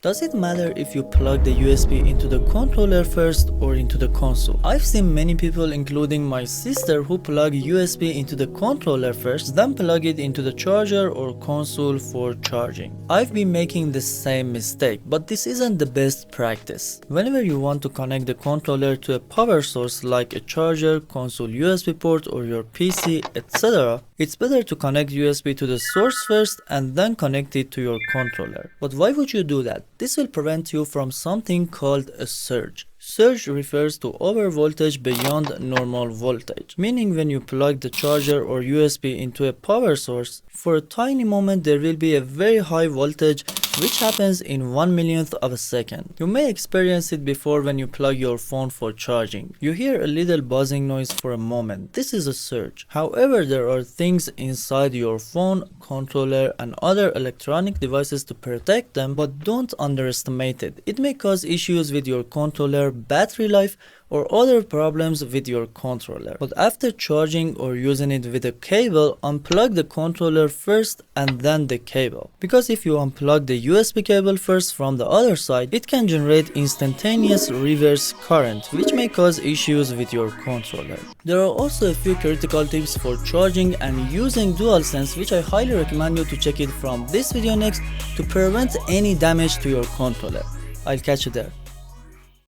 Does it matter if you plug the USB into the controller first or into the console? I've seen many people, including my sister, who plug USB into the controller first, then plug it into the charger or console for charging. I've been making the same mistake, but this isn't the best practice. Whenever you want to connect the controller to a power source like a charger, console USB port, or your PC, etc., it's better to connect USB to the source first and then connect it to your controller. But why would you do that? This will prevent you from something called a surge. Surge refers to overvoltage beyond normal voltage, meaning when you plug the charger or USB into a power source, for a tiny moment there will be a very high voltage which happens in 1/1,000,000th of a second. You may experience it before when you plug your phone for charging. You hear a little buzzing noise for a moment. This is a surge. However, there are things inside your phone, controller, and other electronic devices to protect them, but don't underestimate it. It may cause issues with your controller, battery life, or other problems with your controller. But after charging or using it with a cable, unplug the controller first and then the cable. Because if you unplug the USB cable first from the other side, it can generate instantaneous reverse current, which may cause issues with your controller. There are also a few critical tips for charging and using DualSense, which I highly recommend you to check it from this video next to prevent any damage to your controller. I'll catch you there.